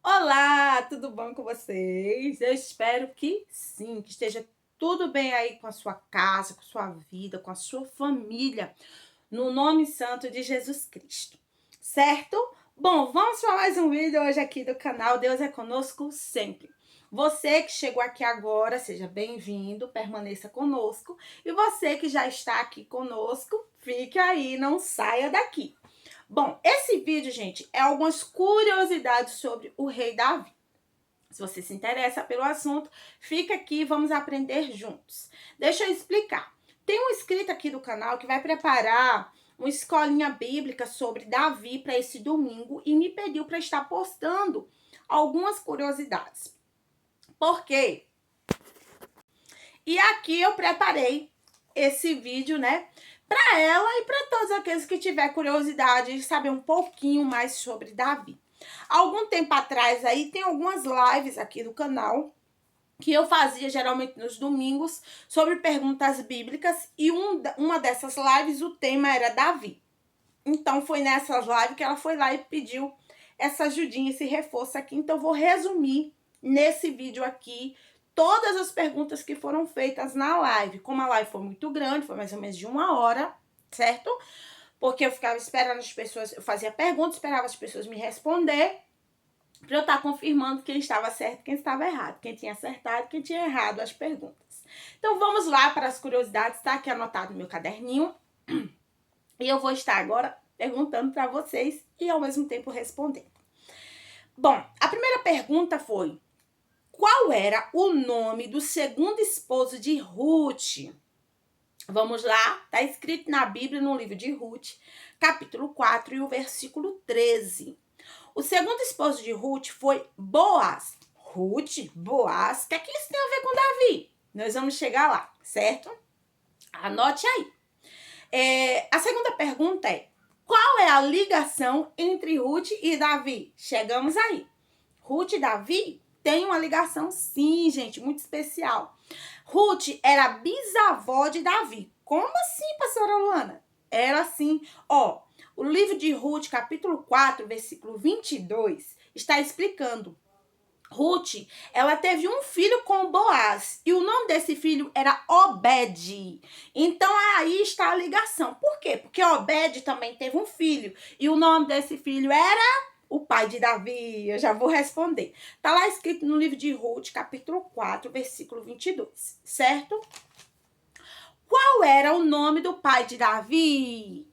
Olá, tudo bom com vocês? Eu espero que sim, que esteja tudo bem aí com a sua casa, com a sua vida, com a sua família, no nome santo de Jesus Cristo, certo? Bom, vamos para mais um vídeo hoje aqui do canal Deus é Conosco Sempre. Você que chegou aqui agora, seja bem-vindo, permaneça conosco. E você que já está aqui conosco, fique aí, não saia daqui. Bom, esse vídeo, gente, é algumas curiosidades sobre o rei Davi. Se você se interessa pelo assunto, fica aqui e vamos aprender juntos. Deixa eu explicar. Tem um inscrito aqui do canal que vai preparar uma escolinha bíblica sobre Davi para esse domingo e me pediu para estar postando algumas curiosidades. Por quê? E aqui eu preparei esse vídeo, né, para ela e para todos aqueles que tiver curiosidade de saber um pouquinho mais sobre Davi. Algum tempo atrás aí tem algumas lives aqui do canal que eu fazia geralmente nos domingos sobre perguntas bíblicas e uma dessas lives o tema era Davi. Então foi nessas lives que ela foi lá e pediu essa ajudinha, esse reforço aqui. Então eu vou resumir nesse vídeo aqui todas as perguntas que foram feitas na live. Como a live foi muito grande, foi mais ou menos de 1 hora, certo? Porque eu ficava esperando as pessoas, eu fazia perguntas, esperava as pessoas me responder, para eu estar confirmando quem estava certo e quem estava errado, quem tinha acertado e quem tinha errado as perguntas. Então vamos lá para as curiosidades, tá aqui anotado no meu caderninho. E eu vou estar agora perguntando para vocês e ao mesmo tempo respondendo. Bom, a primeira pergunta foi: qual era o nome do segundo esposo de Ruth? Vamos lá, está escrito na Bíblia, no livro de Ruth, capítulo 4 e o versículo 13. O segundo esposo de Ruth foi Boaz. Ruth, Boaz, o que é que isso tem a ver com Davi? Nós vamos chegar lá, certo? Anote aí. A segunda pergunta é: qual é a ligação entre Ruth e Davi? Chegamos aí. Ruth e Davi tem uma ligação, sim, gente, muito especial. Ruth era bisavó de Davi. Como assim, pastora Luana? Era assim, ó. O livro de Ruth, capítulo 4, versículo 22, está explicando. Ruth, ela teve um filho com Boaz, e o nome desse filho era Obed. Então, aí está a ligação. Por quê? Porque Obed também teve um filho, e o nome desse filho era o pai de Davi. Eu já vou responder. Está lá escrito no livro de Ruth, capítulo 4, versículo 22, certo? Qual era o nome do pai de Davi?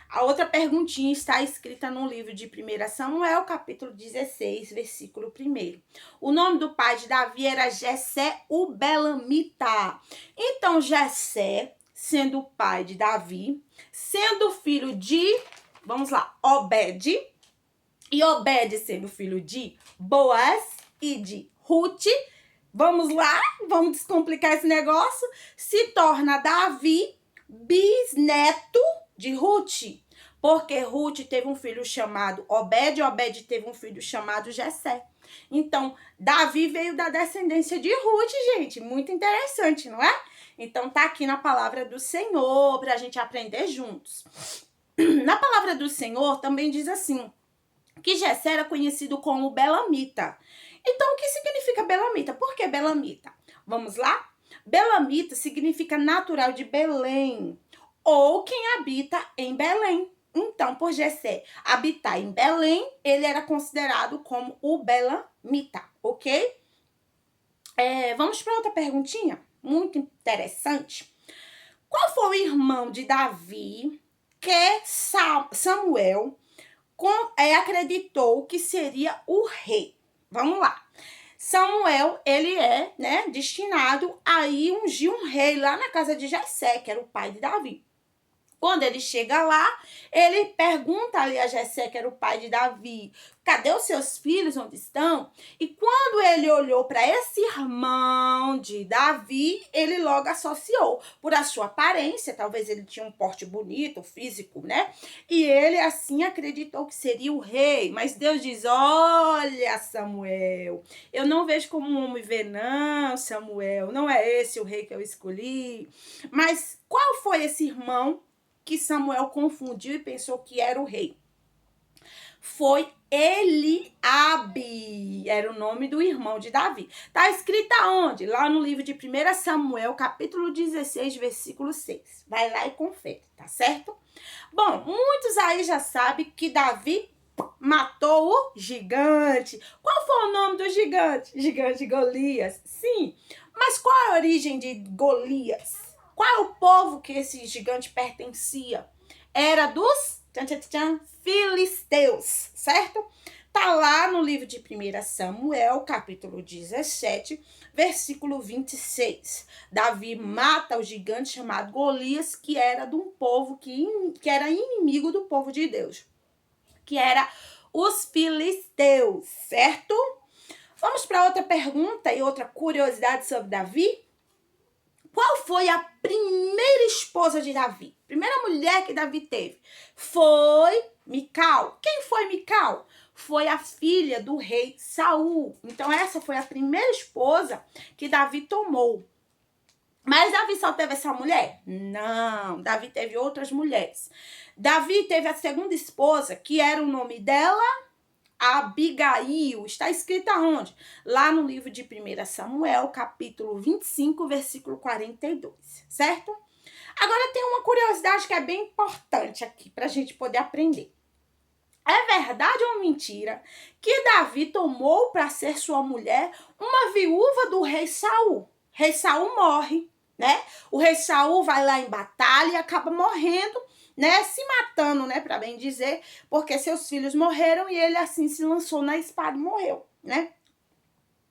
A outra perguntinha está escrita no livro de 1 Samuel, capítulo 16, versículo 1. O nome do pai de Davi era Jessé o Belamita. Então, Jessé, sendo o pai de Davi, sendo filho de, vamos lá, Obed, e Obed sendo filho de Boaz e de Ruth, vamos lá, vamos descomplicar esse negócio, se torna Davi bisneto de Ruth, porque Ruth teve um filho chamado Obed, Obed teve um filho chamado Jessé. Então, Davi veio da descendência de Ruth, gente, muito interessante, não é? Então, tá aqui na palavra do Senhor, pra gente aprender juntos. Na palavra do Senhor também diz assim, que Jessé era conhecido como Belamita. Então, o que significa Belamita? Por que Belamita? Vamos lá? Belamita significa natural de Belém, ou quem habita em Belém. Então, por Jessé habitar em Belém, ele era considerado como o Belamita, ok? Vamos para outra perguntinha, muito interessante. Qual foi o irmão de Davi que Samuel acreditou que seria o rei? Vamos lá. Samuel, ele é, né, destinado a ir ungir um rei lá na casa de Jessé, que era o pai de Davi. Quando ele chega lá, ele pergunta ali a Jessé, que era o pai de Davi, cadê os seus filhos, onde estão? E quando ele olhou para esse irmão de Davi, ele logo associou, por a sua aparência, talvez ele tinha um porte bonito, físico, né? E ele assim acreditou que seria o rei. Mas Deus diz, olha, Samuel, eu não vejo como um homem vê, não, Samuel, não é esse o rei que eu escolhi. Mas qual foi esse irmão que Samuel confundiu e pensou que era o rei? Foi Eliabe era o nome do irmão de Davi. Está escrito aonde? Lá no livro de 1 Samuel, capítulo 16, versículo 6. Vai lá e confere, tá certo? Bom, muitos aí já sabem que Davi matou o gigante. Qual foi o nome do gigante? Gigante Golias. Sim, mas qual é a origem de Golias? Qual é o povo que esse gigante pertencia? Era dos filisteus, certo? Tá lá no livro de 1 Samuel, capítulo 17, versículo 26. Davi mata o gigante chamado Golias, que era de um povo que era inimigo do povo de Deus, que era os filisteus, certo? Vamos para outra pergunta e outra curiosidade sobre Davi. Qual foi a primeira esposa de Davi? Primeira mulher que Davi teve foi Mical. Quem foi Mical? Foi a filha do rei Saul. Então essa foi a primeira esposa que Davi tomou. Mas Davi só teve essa mulher? Não, Davi teve outras mulheres. Davi teve a segunda esposa, que era o nome dela, Abigail. Está escrita onde? Lá no livro de 1 Samuel, capítulo 25, versículo 42, certo? Agora tem uma curiosidade que é bem importante aqui para a gente poder aprender. É verdade ou mentira que Davi tomou para ser sua mulher uma viúva do rei Saul? O rei Saul morre, né? O rei Saul vai lá em batalha e acaba morrendo, né? Se matando, né? Para bem dizer, porque seus filhos morreram e ele assim se lançou na espada e morreu, né?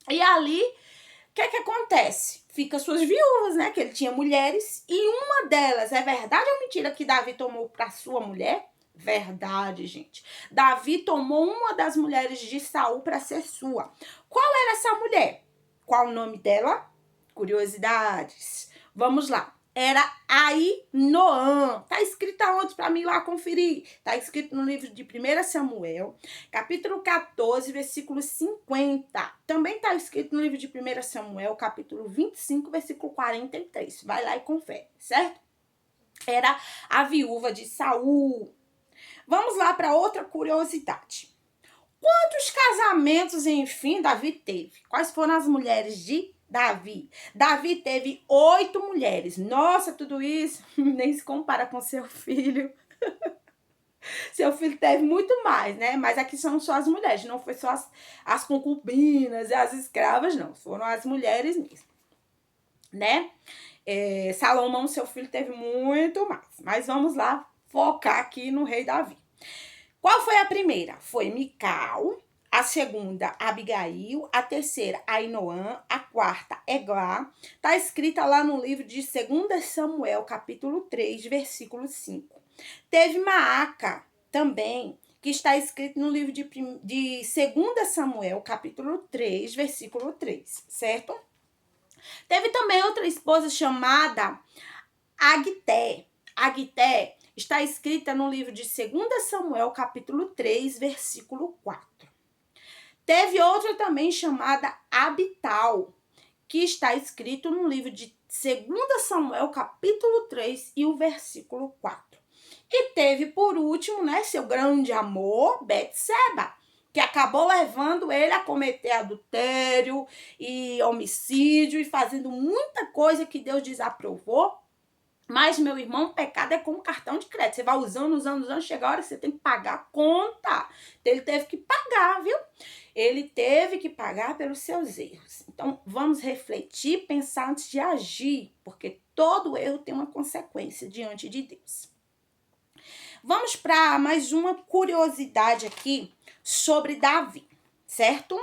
E ali, o que acontece? Fica suas viúvas, né? Que ele tinha mulheres e uma delas, é verdade ou mentira que Davi tomou para sua mulher? Verdade, gente. Davi tomou uma das mulheres de Saul para ser sua. Qual era essa mulher? Qual o nome dela? Curiosidades. Vamos lá. Era Ainoã. Tá escrito aonde para mim lá conferir? Tá escrito no livro de 1 Samuel, capítulo 14, versículo 50. Também tá escrito no livro de 1 Samuel, capítulo 25, versículo 43. Vai lá e confere, certo? Era a viúva de Saul. Vamos lá para outra curiosidade. Quantos casamentos, enfim, Davi teve? Quais foram as mulheres de Davi? Davi teve 8 mulheres. Nossa, tudo isso nem se compara com seu filho. Seu filho teve muito mais, né? Mas aqui são só as mulheres, não foi só as concubinas e as escravas, não. Foram as mulheres mesmo, né? Salomão, seu filho, teve muito mais. Mas vamos lá focar aqui no rei Davi. Qual foi a primeira? Foi Mical, a segunda, Abigail, a terceira, Ainoã, a quarta, Eglá. Está escrita lá no livro de 2 Samuel, capítulo 3, versículo 5. Teve Maaca também, que está escrito no livro de 2 Samuel, capítulo 3, versículo 3, certo? Teve também outra esposa chamada Agité. Agité está escrita no livro de 2 Samuel, capítulo 3, versículo 4. Teve outra também chamada Abital, que está escrito no livro de 2 Samuel, capítulo 3 e o versículo 4. E teve, por último, né, seu grande amor, Betseba, que acabou levando ele a cometer adultério e homicídio e fazendo muita coisa que Deus desaprovou. Mas, meu irmão, pecado é como cartão de crédito. Você vai usando, chega a hora que você tem que pagar a conta. Então, ele teve que pagar, viu? Ele teve que pagar pelos seus erros. Então, vamos refletir, pensar antes de agir, porque todo erro tem uma consequência diante de Deus. Vamos para mais uma curiosidade aqui sobre Davi, certo?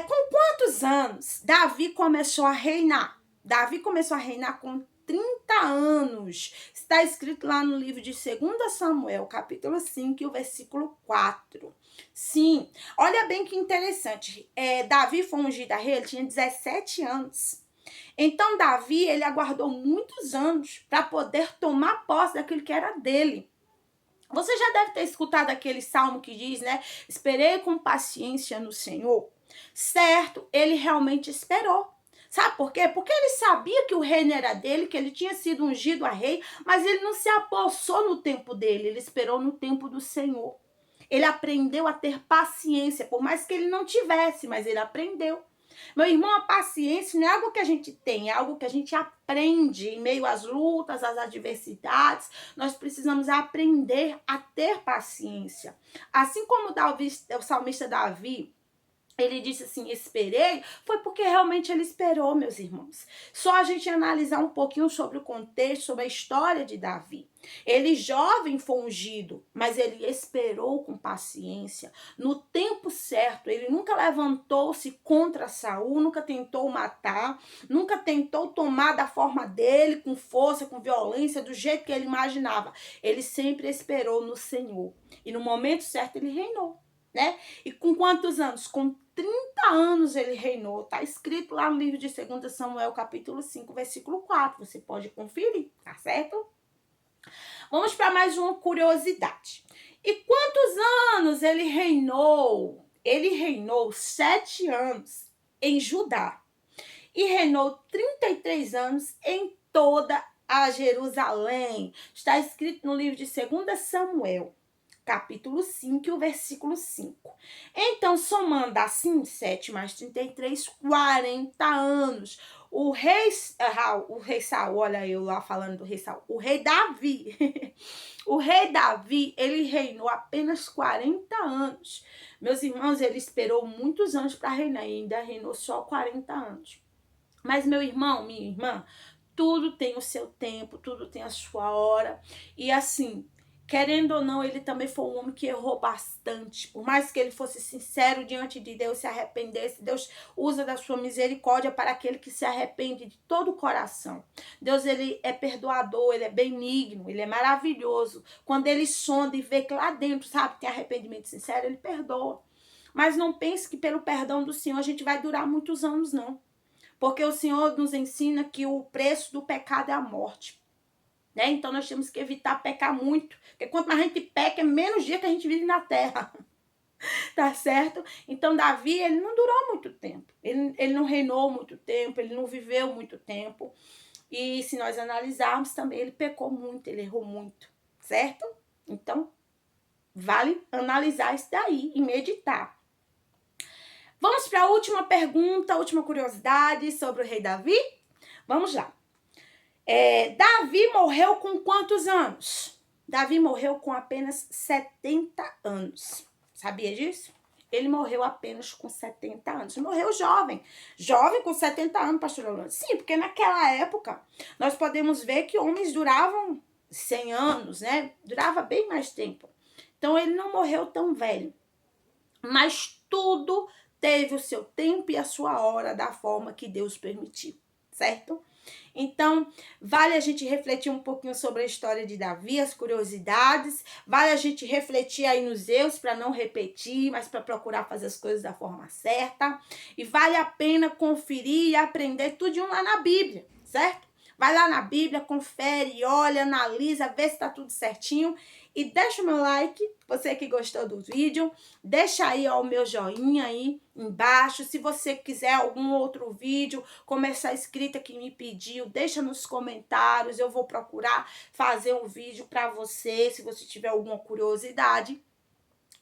Com quantos anos Davi começou a reinar? Davi começou a reinar com 30 anos. Está escrito lá no livro de 2 Samuel, capítulo 5, e o versículo 4. Sim, olha bem que interessante. Davi foi ungido a rei, ele tinha 17 anos. Então, Davi, ele aguardou muitos anos para poder tomar posse daquilo que era dele. Você já deve ter escutado aquele salmo que diz, né? Esperei com paciência no Senhor. Certo, ele realmente esperou. Sabe por quê? Porque ele sabia que o reino era dele, que ele tinha sido ungido a rei, mas ele não se apossou no tempo dele, ele esperou no tempo do Senhor. Ele aprendeu a ter paciência, por mais que ele não tivesse, mas ele aprendeu. Meu irmão, a paciência não é algo que a gente tem, é algo que a gente aprende em meio às lutas, às adversidades. Nós precisamos aprender a ter paciência. Assim como o salmista Davi, ele disse assim, esperei, foi porque realmente ele esperou, meus irmãos. Só a gente analisar um pouquinho sobre o contexto, sobre a história de Davi. Ele jovem foi ungido, mas ele esperou com paciência, no tempo certo. Ele nunca levantou-se contra Saul, nunca tentou matar, nunca tentou tomar da forma dele, com força, com violência, do jeito que ele imaginava. Ele sempre esperou no Senhor. E no momento certo ele reinou. Né? E com quantos anos? Com 30 anos ele reinou. Está escrito lá no livro de 2 Samuel, capítulo 5, versículo 4. Você pode conferir, tá certo? Vamos para mais uma curiosidade. E quantos anos ele reinou? Ele reinou 7 anos em Judá. E reinou 33 anos em toda a Jerusalém. Está escrito no livro de 2 Samuel, capítulo 5, o versículo 5. Então, somando assim, 7 mais 33, 40 anos. O rei Saul, olha eu lá falando do rei Saul, o rei Davi, o rei Davi, ele reinou apenas 40 anos. Meus irmãos, ele esperou muitos anos para reinar e ainda reinou só 40 anos. Mas meu irmão, minha irmã, tudo tem o seu tempo, tudo tem a sua hora. E assim, querendo ou não, ele também foi um homem que errou bastante. Por mais que ele fosse sincero diante de Deus, se arrependesse, Deus usa da sua misericórdia para aquele que se arrepende de todo o coração. Deus, ele é perdoador, ele é benigno, ele é maravilhoso. Quando ele sonda e vê que lá dentro, sabe, tem arrependimento sincero, ele perdoa. Mas não pense que pelo perdão do Senhor a gente vai durar muitos anos, não. Porque o Senhor nos ensina que o preço do pecado é a morte. Né? Então nós temos que evitar pecar muito. Porque quanto mais a gente peca, é menos dia que a gente vive na terra. Tá certo? Então Davi, ele não durou muito tempo. Ele não reinou muito tempo, ele não viveu muito tempo. E se nós analisarmos também, ele pecou muito, ele errou muito. Certo? Então, vale analisar isso daí e meditar. Vamos para a última pergunta, a última curiosidade sobre o rei Davi? Vamos lá. Davi morreu com quantos anos? Davi morreu com apenas 70 anos. Sabia disso? Ele morreu apenas com 70 anos. Morreu jovem. Jovem com 70 anos, pastor Orlando. Sim, porque naquela época nós podemos ver que homens duravam 100 anos, né? Durava bem mais tempo. Então ele não morreu tão velho. Mas tudo teve o seu tempo e a sua hora da forma que Deus permitiu, certo? Então, vale a gente refletir um pouquinho sobre a história de Davi, as curiosidades, vale a gente refletir aí nos erros para não repetir, mas para procurar fazer as coisas da forma certa, e vale a pena conferir e aprender tudinho lá na Bíblia, certo? Vai lá na Bíblia, confere, olha, analisa, vê se tá tudo certinho. E deixa o meu like, você que gostou do vídeo. Deixa aí ó, o meu joinha aí embaixo. Se você quiser algum outro vídeo, como essa inscrita que me pediu, deixa nos comentários. Eu vou procurar fazer um vídeo para você, se você tiver alguma curiosidade.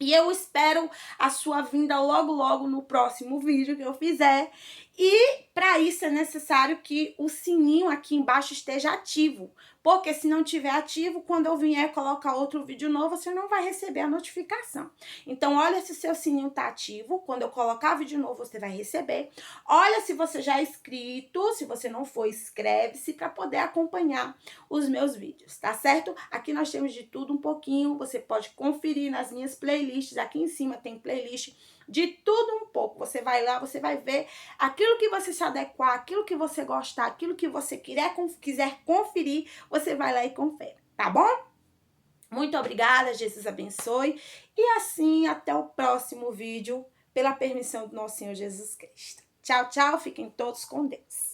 E eu espero a sua vinda logo, logo no próximo vídeo que eu fizer. E para isso é necessário que o sininho aqui embaixo esteja ativo. Porque se não tiver ativo, quando eu vier colocar outro vídeo novo, você não vai receber a notificação. Então, olha se o seu sininho tá ativo. Quando eu colocar vídeo novo, você vai receber. Olha se você já é inscrito. Se você não for, inscreve-se para poder acompanhar os meus vídeos, tá certo? Aqui nós temos de tudo um pouquinho. Você pode conferir nas minhas playlists. Aqui em cima tem playlist de tudo um pouco. Você vai lá, você vai ver aquilo que você se adequar, aquilo que você gostar, aquilo que você quiser conferir, você vai lá e confere, tá bom? Muito obrigada, Jesus abençoe. E assim, até o próximo vídeo, pela permissão do nosso Senhor Jesus Cristo. Tchau, tchau, fiquem todos com Deus.